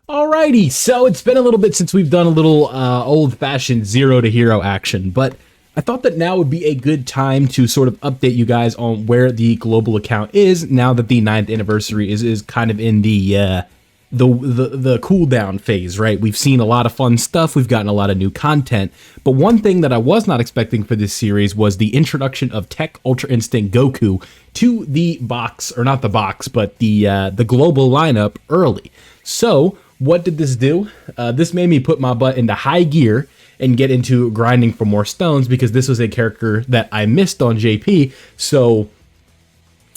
Alrighty, so it's been a little bit since we've done a little old-fashioned zero to hero action, but I thought that now would be a good time to sort of update you guys on where the global account is now that the 9th anniversary is kind of in the cooldown phase, right? We've seen a lot of fun stuff, we've gotten a lot of new content, but one thing that I was not expecting for this series was the introduction of Tech Ultra Instinct Goku to the box, or not the box, but the global lineup early. So what did this do? This made me put my butt into high gear and get into grinding for more stones because this was a character that I missed on JP. So,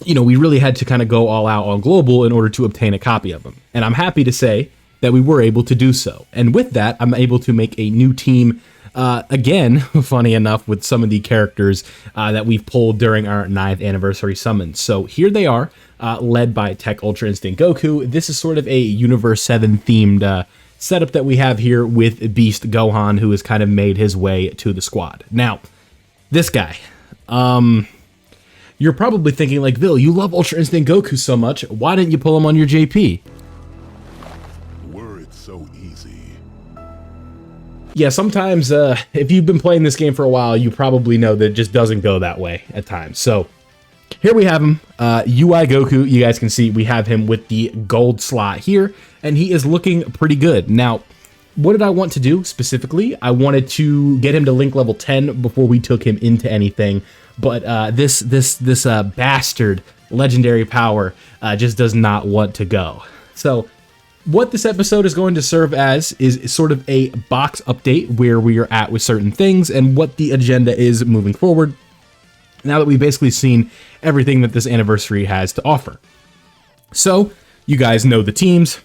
you know, we really had to kind of go all out on global in order to obtain a copy of him. And I'm happy to say that we were able to do so. And with that, I'm able to make a new team again, funny enough, with some of the characters that we've pulled during our 9th anniversary summons. So here they are, led by Tech Ultra Instinct Goku. This is sort of a Universe 7 themed setup that we have here with Beast Gohan, who has kind of made his way to the squad. Now, this guy, you're probably thinking like, Bill, you love Ultra Instinct Goku so much, why didn't you pull him on your JP? Were it so easy. Yeah, sometimes if you've been playing this game for a while, you probably know that it just doesn't go that way at times. So here we have him, UI Goku. You guys can see we have him with the gold slot here, and he is looking pretty good. Now, what did I want to do specifically? I wanted to get him to link level 10 before we took him into anything, but this bastard legendary power just does not want to go. So what this episode is going to serve as is sort of a box update where we are at with certain things and what the agenda is moving forward, now that we've basically seen everything that this anniversary has to offer. So you guys know the teams,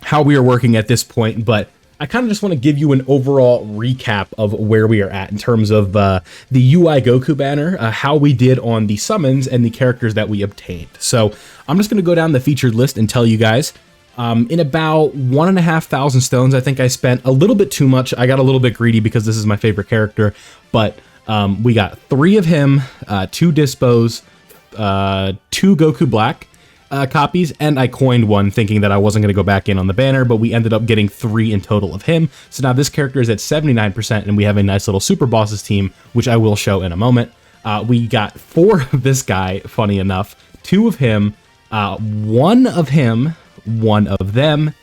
how we are working at this point, but I kind of just want to give you an overall recap of where we are at in terms of the UI Goku banner, how we did on the summons and the characters that we obtained. So I'm just going to go down the featured list and tell you guys. In about 1,500 stones, I think I spent a little bit too much. I got a little bit greedy because this is my favorite character, but we got 3 of him, 2 Dispos, 2 Goku Black copies, and I coined 1 thinking that I wasn't going to go back in on the banner, but we ended up getting 3 in total of him. So now this character is at 79%, and we have a nice little Super Bosses team, which I will show in a moment. We got 4 of this guy, funny enough, 2 of him, 1 of him, 1 of them.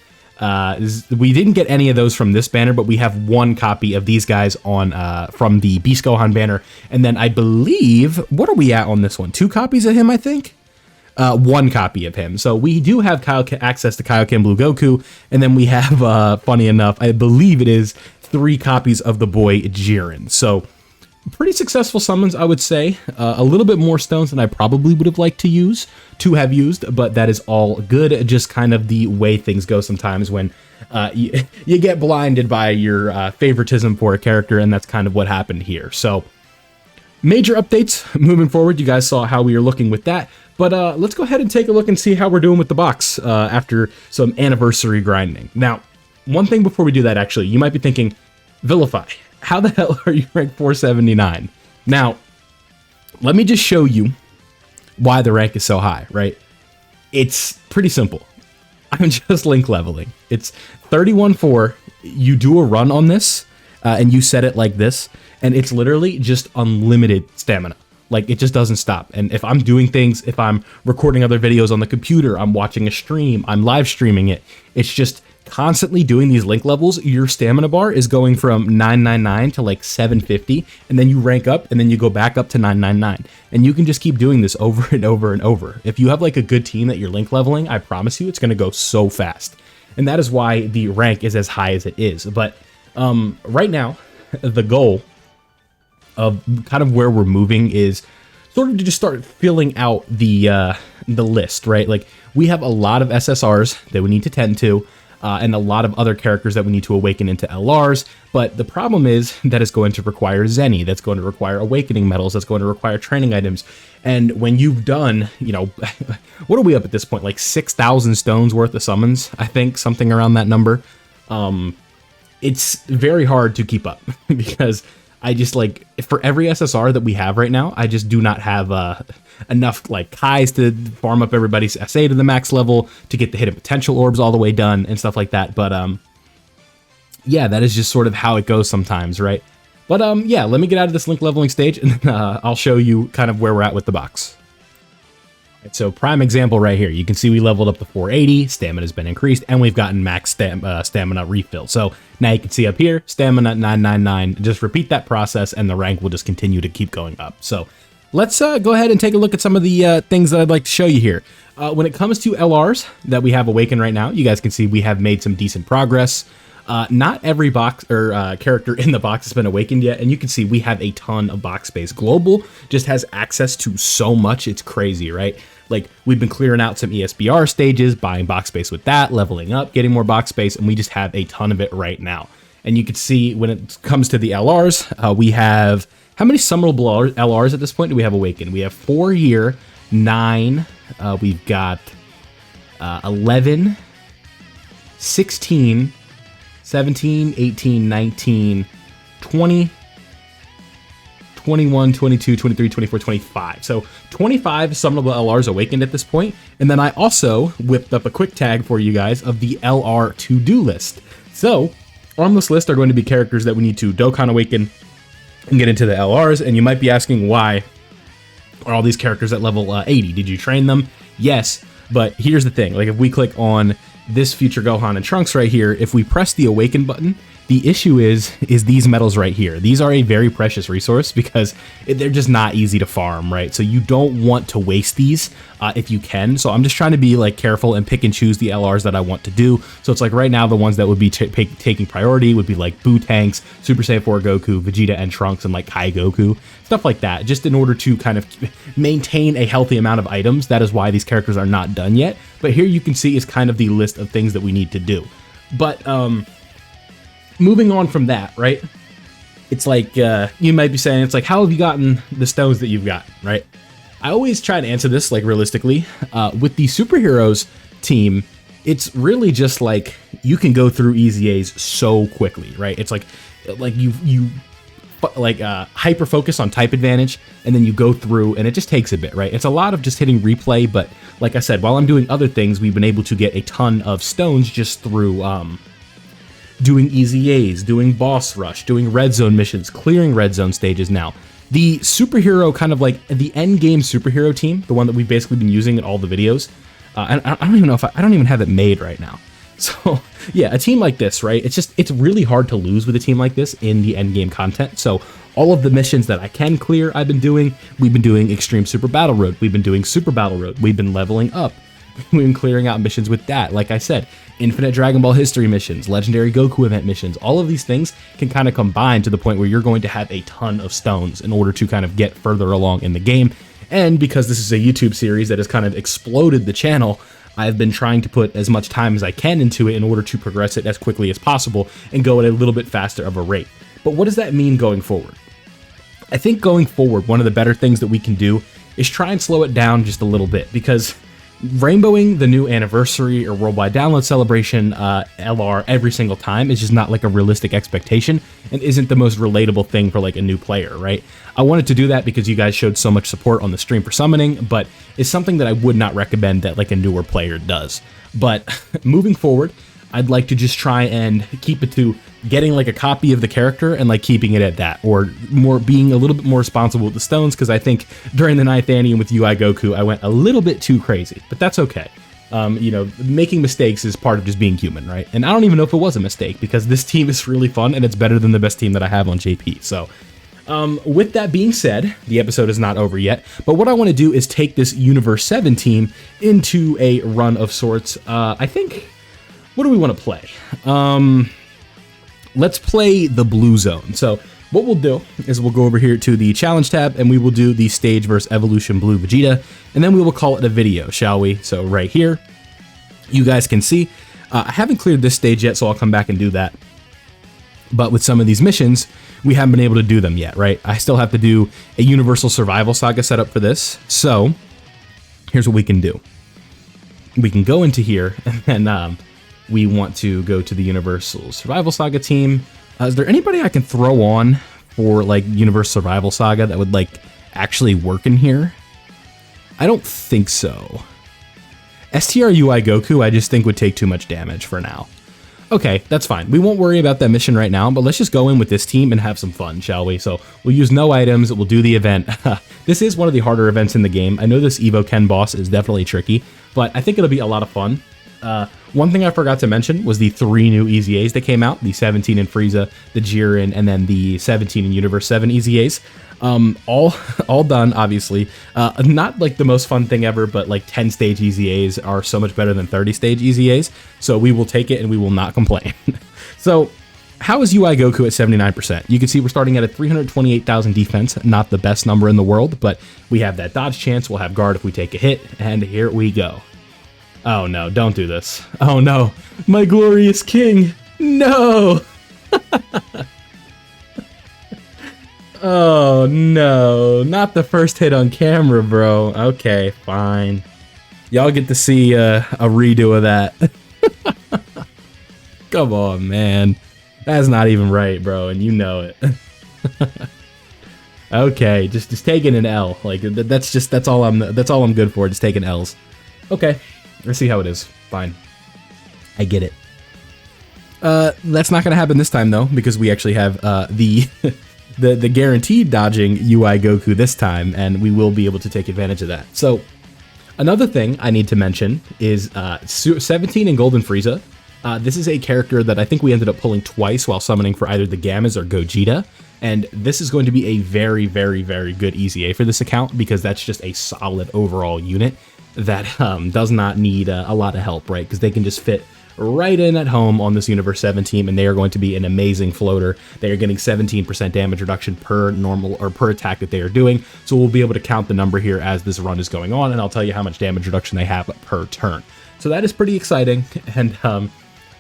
We didn't get any of those from this banner, but we have 1 copy of these guys on from the Beast Gohan banner. And then I believe, what are we at on this one? 2 copies of him, I think? 1 copy of him. So we do have access to Kaioken Blue Goku, and then we have, funny enough, I believe it is 3 copies of the boy Jiren. So pretty successful summons, I would say. A little bit more stones than I probably would have liked to have used, but that is all good. Just kind of the way things go sometimes when you get blinded by your favoritism for a character, and that's kind of what happened here. So major updates moving forward. You guys saw how we are looking with that, but let's go ahead and take a look and see how we're doing with the box after some anniversary grinding. Now, one thing before we do that, actually, you might be thinking, Vilify, how the hell are you ranked 479? Now, let me just show you why the rank is so high, right? It's pretty simple. I'm just link leveling. It's 31-4. You do a run on this, and you set it like this, and it's literally just unlimited stamina. Like, it just doesn't stop. And if I'm doing things, if I'm recording other videos on the computer, I'm watching a stream, I'm live streaming it, it's just constantly doing these link levels. Your stamina bar is going from 999 to like 750, and then you rank up, and then you go back up to 999, and you can just keep doing this over and over and over. If you have like a good team that you're link leveling, I promise you it's going to go so fast, and that is why the rank is as high as it is. But right now, the goal of kind of where we're moving is sort of to just start filling out the list, right? Like, we have a lot of SSRs that we need to tend to, and a lot of other characters that we need to awaken into LRs, but the problem is that it's going to require Zenny, that's going to require awakening medals, that's going to require training items, and when you've done, you know, what are we up at this point, like 6,000 stones worth of summons, I think, something around that number, it's very hard to keep up, because I just, like, for every SSR that we have right now, I just do not have enough like Kais to farm up everybody's SA to the max level to get the hidden potential orbs all the way done and stuff like that. But yeah, that is just sort of how it goes sometimes, right? But yeah, let me get out of this link leveling stage and then I'll show you kind of where we're at with the box. Right, so prime example right here, you can see we leveled up to 480, stamina has been increased, and we've gotten max stamina refill. So now you can see up here, stamina 999, just repeat that process and the rank will just continue to keep going up. So let's go ahead and take a look at some of the things that I'd like to show you here. When it comes to LRs that we have awakened right now, you guys can see we have made some decent progress. Not every box or character in the box has been awakened yet, and you can see we have a ton of box space. Global just has access to so much, it's crazy, right? Like, we've been clearing out some ESBR stages, buying box space with that, leveling up, getting more box space, and we just have a ton of it right now. And you can see when it comes to the LRs, we have, how many summonable LRs at this point do we have awakened? We have 4 here, 9, we've got 11, 16, 17, 18, 19, 20, 21, 22, 23, 24, 25. So 25 summonable LRs awakened at this point. And then I also whipped up a quick tag for you guys of the LR to-do list. So on this list are going to be characters that we need to Dokkan awaken and get into the LRs. And you might be asking, why are all these characters at level 80? Did you train them? Yes, but here's the thing. Like, if we click on this future Gohan and Trunks right here, if we press the awaken button, the issue is these medals right here. These are a very precious resource because they're just not easy to farm, right? So you don't want to waste these if you can. So I'm just trying to be like careful and pick and choose the LRs that I want to do. So it's like right now the ones that would be taking priority would be like Boo Tanks, Super Saiyan 4 Goku, Vegeta and Trunks, and like Kai Goku, stuff like that, just in order to kind of maintain a healthy amount of items. That is why these characters are not done yet. But here you can see is kind of the list of things that we need to do. But moving on from that, right? It's like, you might be saying, it's like, how have you gotten the stones that you've got, right? I always try to answer this, like, realistically. With the superheroes team, it's really just like, you can go through Easy A's so quickly, right? It's like you hyper focus on type advantage, and then you go through, and it just takes a bit, right? It's a lot of just hitting replay, but like I said, while I'm doing other things, we've been able to get a ton of stones just through, doing Easy A's, doing boss rush, doing red zone missions, clearing red zone stages now. The superhero, kind of like the end game superhero team, the one that we've basically been using in all the videos, and I don't even know if I don't even have it made right now. So yeah, a team like this, right? It's really hard to lose with a team like this in the end game content. So all of the missions that I can clear, I've been doing. We've been doing Extreme Super Battle Road. We've been doing Super Battle Road. We've been leveling up. We've been clearing out missions with that. Like I said, Infinite Dragon Ball History missions, Legendary Goku event missions, all of these things can kind of combine to the point where you're going to have a ton of stones in order to kind of get further along in the game. And because this is a YouTube series that has kind of exploded the channel, I've been trying to put as much time as I can into it in order to progress it as quickly as possible and go at a little bit faster of a rate. But what does that mean going forward? I think going forward, one of the better things that we can do is try and slow it down just a little bit, because rainbowing the new anniversary or worldwide download celebration LR every single time is just not like a realistic expectation and isn't the most relatable thing for like a new player, right? I wanted to do that because you guys showed so much support on the stream for summoning, but it's something that I would not recommend that like a newer player does. But moving forward, I'd like to just try and keep it to getting like a copy of the character and like keeping it at that, or more being a little bit more responsible with the stones, because I think during the 9th Annie and with UI Goku, I went a little bit too crazy, but that's okay. You know, making mistakes is part of just being human, right? And I don't even know if it was a mistake, because this team is really fun and it's better than the best team that I have on JP. So with that being said, the episode is not over yet, but what I want to do is take this Universe 7 team into a run of sorts. I think, what do we want to play? Let's play the Blue Zone. So what we'll do is we'll go over here to the challenge tab and we will do the stage versus evolution Blue Vegeta, and then we will call it a video, shall we? So right here, you guys can see, I haven't cleared this stage yet, so I'll come back and do that. But with some of these missions, we haven't been able to do them yet, right? I still have to do a Universal Survival Saga setup for this. So here's what we can do. We can go into here and then we want to go to the Universal Survival Saga team. Is there anybody I can throw on for like Universal Survival Saga that would like actually work in here? I don't think so. STR UI Goku, I just think would take too much damage for now. Okay, that's fine. We won't worry about that mission right now, but let's just go in with this team and have some fun, shall we? So we'll use no items, we'll do the event. This is one of the harder events in the game. I know this DDOKKAN boss is definitely tricky, but I think it'll be a lot of fun. One thing I forgot to mention was the 3 new EZAs that came out, the 17 in Frieza, the Jiren, and then the 17 in Universe 7 EZAs. All done, obviously. Not like the most fun thing ever, but like 10 stage EZAs are so much better than 30 stage EZAs. So we will take it and we will not complain. So how is UI Goku at 79%? You can see we're starting at a 328,000 defense, not the best number in the world, but we have that dodge chance. We'll have guard if we take a hit, and here we go. Oh no, don't do this. Oh no, my glorious king. No. Oh no, not the first hit on camera, bro. Okay, fine. Y'all get to see a redo of that. Come on, man. That's not even right, bro, and you know it. Okay, just taking an L. Like that's all I'm good for, just taking L's. Okay, let's see how it is. Fine. I get it. That's not gonna happen this time though, because we actually have the guaranteed dodging UI Goku this time, and we will be able to take advantage of that. So another thing I need to mention is 17 in Golden Frieza. This is a character that I think we ended up pulling twice while summoning for either the Gammas or Gogeta, and this is going to be a very, very, very good EZA for this account because that's just a solid overall unit that does not need a lot of help, right? Because they can just fit right in at home on this Universe 7 team, and they are going to be an amazing floater. They are getting 17% damage reduction per normal or per attack that they are doing, so we'll be able to count the number here as this run is going on, and I'll tell you how much damage reduction they have per turn. So that is pretty exciting, and I'm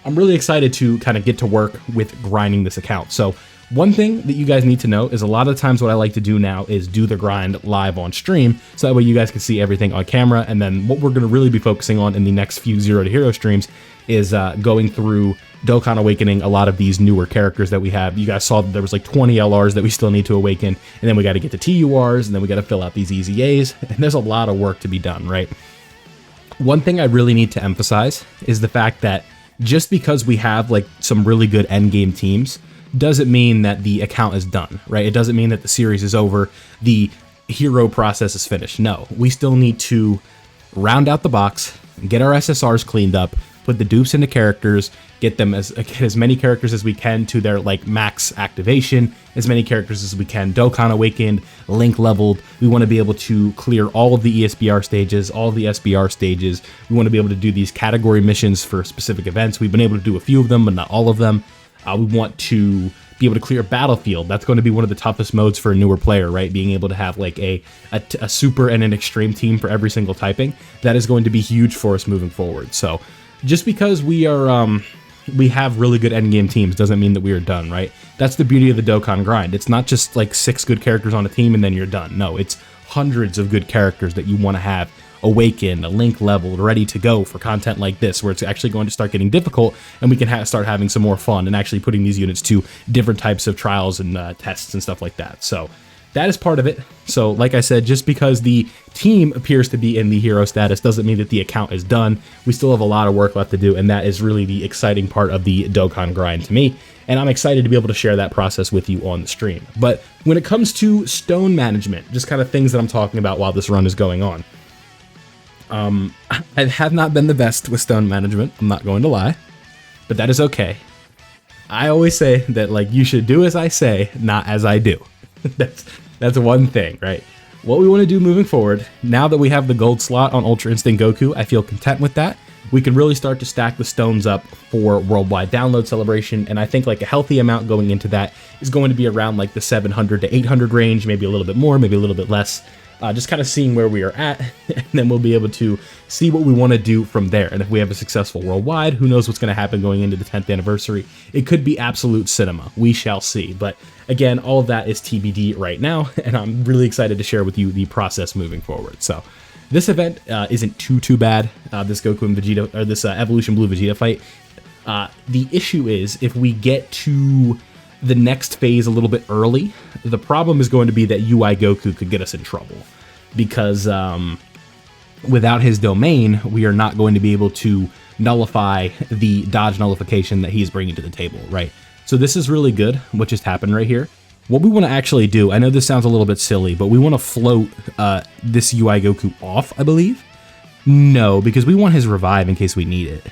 really excited to kind of get to work with grinding this account. So one thing that you guys need to know is a lot of times what I like to do now is do the grind live on stream, so that way you guys can see everything on camera, and then what we're going to really be focusing on in the next few Zero to Hero streams is going through Dokkan Awakening a lot of these newer characters that we have. You guys saw that there was like 20 LRs that we still need to awaken, and then we got to get to TURs, and then we got to fill out these EZAs, and there's a lot of work to be done, right? One thing I really need to emphasize is the fact that just because we have like some really good endgame teams doesn't mean that the account is done, right? It doesn't mean that the series is over, the hero process is finished. No, we still need to round out the box, get our SSRs cleaned up, put the dupes into characters, get as many characters as we can to their like max activation, as many characters as we can Dokkan Awakened, Link leveled. We want to be able to clear all of the ESBR stages, all of the SBR stages. We want to be able to do these category missions for specific events. We've been able to do a few of them, but not all of them. We want to be able to clear Battlefield. That's going to be one of the toughest modes for a newer player, right? Being able to have like a super and an extreme team for every single typing. That is going to be huge for us moving forward. So just because we have really good endgame teams doesn't mean that we are done, right? That's the beauty of the Dokkan grind. It's not just like 6 good characters on a team and then you're done. No, it's hundreds of good characters that you want to have awakened, a Link leveled, ready to go for content like this, where it's actually going to start getting difficult, and we can start having some more fun and actually putting these units to different types of trials and tests and stuff like that. So that is part of it. So like I said, just because the team appears to be in the hero status doesn't mean that the account is done. We still have a lot of work left to do, and that is really the exciting part of the Dokkan grind to me, and I'm excited to be able to share that process with you on the stream. But when it comes to stone management, just kind of things that I'm talking about while this run is going on, I have not been the best with stone management, I'm not going to lie, but that is okay. I always say that like you should do as I say, not as I do. That's one thing, right? What we want to do moving forward, now that we have the gold slot on Ultra Instinct Goku, I feel content with that. We can really start to stack the stones up for worldwide download celebration, and I think like a healthy amount going into that is going to be around like the 700 to 800 range, maybe a little bit more, maybe a little bit less. Just kind of seeing where we are at, and then we'll be able to see what we want to do from there. And if we have a successful worldwide, who knows what's going to happen going into the 10th anniversary. It could be absolute cinema. We shall see. But again, all of that is TBD right now, and I'm really excited to share with you the process moving forward. So this event isn't too bad. This Goku and Vegeta, or this Evolution Blue Vegeta fight. The issue is if we get to the next phase a little bit early, the problem is going to be that UI Goku could get us in trouble, because without his domain, we are not going to be able to nullify the dodge nullification that he's bringing to the table, right? So this is really good, what just happened right here. What we want to actually do, I know this sounds a little bit silly, but we want to float this UI Goku off, I believe. No, because we want his revive in case we need it.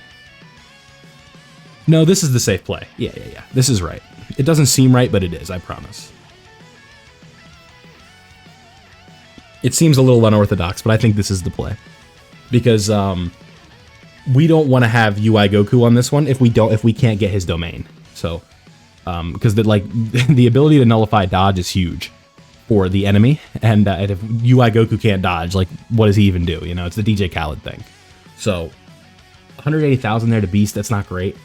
No, this is the safe play. Yeah. This is right. It doesn't seem right, but it is, I promise. It seems a little unorthodox, but I think this is the play. Because we don't want to have UI Goku on this one if we can't get his domain. So, because the ability to nullify dodge is huge for the enemy, and if UI Goku can't dodge, like, what does he even do? You know, it's the DJ Khaled thing. So, 180,000 there to Beast. That's not great.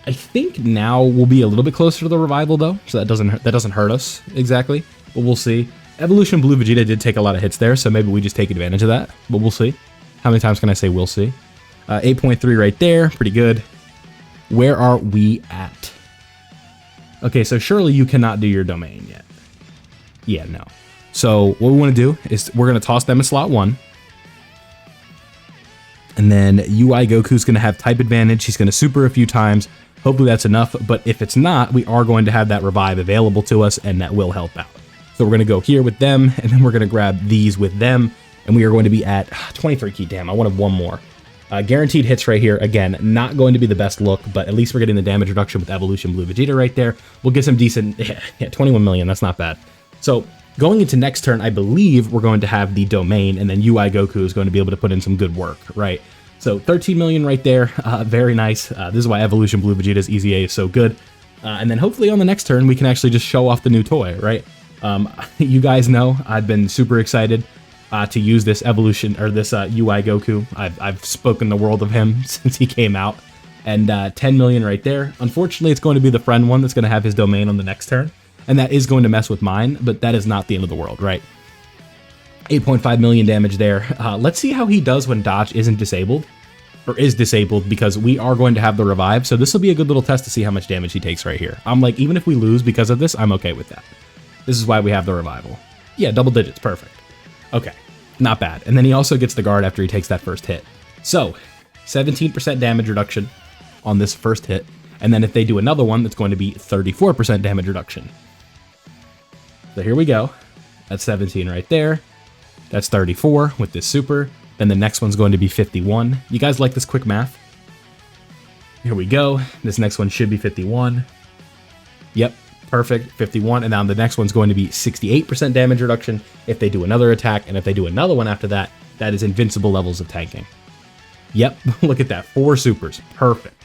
I think now we'll be a little bit closer to the revival though, so that doesn't hurt us exactly. But we'll see. Evolution Blue Vegeta did take a lot of hits there, so maybe we just take advantage of that. But we'll see. How many times can I say we'll see? 8.3 right there, pretty good. Where are we at? Okay, so surely you cannot do your domain yet. Yeah, no. So what we want to do is we're going to toss them in slot 1. And then UI Goku's going to have type advantage. He's going to super a few times. Hopefully that's enough, but if it's not, we are going to have that revive available to us, and that will help out. So we're going to go here with them, and then we're going to grab these with them, and we are going to be at 23 key. Damn, I wanted one more. Guaranteed hits right here. Again, not going to be the best look, but at least we're getting the damage reduction with Evolution Blue Vegeta right there. We'll get some decent, yeah, 21 million. That's not bad. So going into next turn, I believe we're going to have the domain, and then UI Goku is going to be able to put in some good work, right? So 13 million right there. Very nice. This is why Evolution Blue Vegeta's EZA is so good. And then hopefully on the next turn, we can actually just show off the new toy, right? You guys know I've been super excited to use this evolution, or this UI Goku. I've spoken the world of him since he came out. And 10 million right there. Unfortunately, it's going to be the friend one that's going to have his domain on the next turn. And that is going to mess with mine, but that is not the end of the world, right? 8.5 million damage there. Let's see how he does when dodge isn't disabled, or is disabled, because we are going to have the revive. So this will be a good little test to see how much damage he takes right here. I'm like, even if we lose because of this, I'm okay with that. This is why we have the revival. Yeah, double digits, perfect. Okay, not bad. And then he also gets the guard after he takes that first hit. So 17% damage reduction on this first hit. And then if they do another one, that's going to be 34% damage reduction. So here we go. That's 17 right there. That's 34 with this super. Then the next one's going to be 51. You guys like this quick math? Here we go. This next one should be 51. Yep, perfect, 51. And now the next one's going to be 68% damage reduction if they do another attack. And if they do another one after that, that is invincible levels of tanking. Yep, look at that, 4 supers, perfect.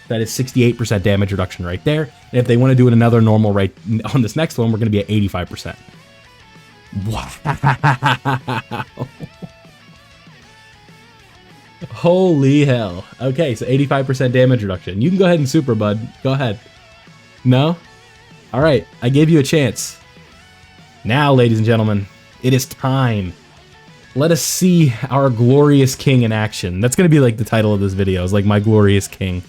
That is 68% damage reduction right there. And if they want to do another normal right on this next one, we're going to be at 85%. Wow. Holy hell. Okay, so 85% damage reduction. You can go ahead and super, bud. Go ahead. No? All right, I gave you a chance. Now, ladies and gentlemen, it is time. Let us see our glorious king in action. That's going to be like the title of this video, is like my glorious king.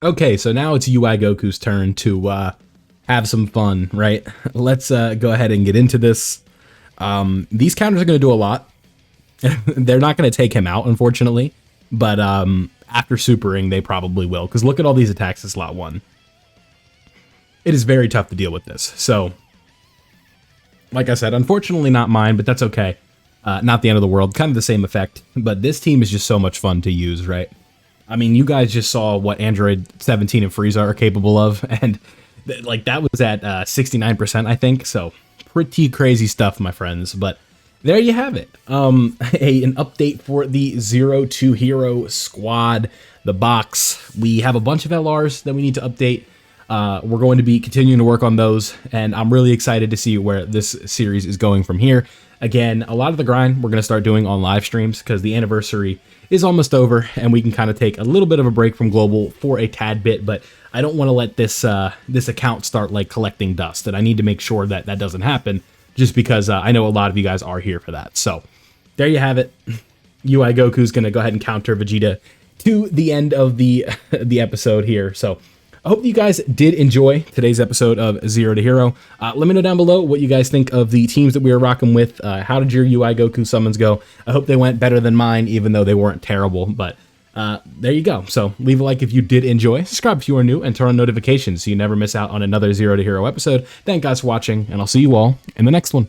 Okay, so now it's UI Goku's turn to have some fun, right? Let's go ahead and get into this. These counters are going to do a lot. They're not going to take him out, unfortunately, but after supering, they probably will, because look at all these attacks in slot 1. It is very tough to deal with this. So, like I said, unfortunately not mine, but that's okay. Not the end of the world, kind of the same effect, but this team is just so much fun to use, right? I mean, you guys just saw what Android 17 and Frieza are capable of, and like that was at 69%, I think. So pretty crazy stuff, my friends. But there you have it. An update for the 02 Hero Squad, the box. We have a bunch of LRs that we need to update. We're going to be continuing to work on those, and I'm really excited to see where this series is going from here. Again, a lot of the grind we're going to start doing on live streams because the anniversary is almost over and we can kind of take a little bit of a break from global for a tad bit, but I don't want to let this this account start like collecting dust, and I need to make sure that that doesn't happen just because I know a lot of you guys are here for that. So there you have it. UI Goku's going to go ahead and counter Vegeta to the end of the episode here. So I hope you guys did enjoy today's episode of Zero to Hero. Let me know down below what you guys think of the teams that we were rocking with. How did your UI Goku summons go? I hope they went better than mine, even though they weren't terrible. But there you go. So leave a like if you did enjoy. Subscribe if you are new, and turn on notifications so you never miss out on another Zero to Hero episode. Thank you guys for watching, and I'll see you all in the next one.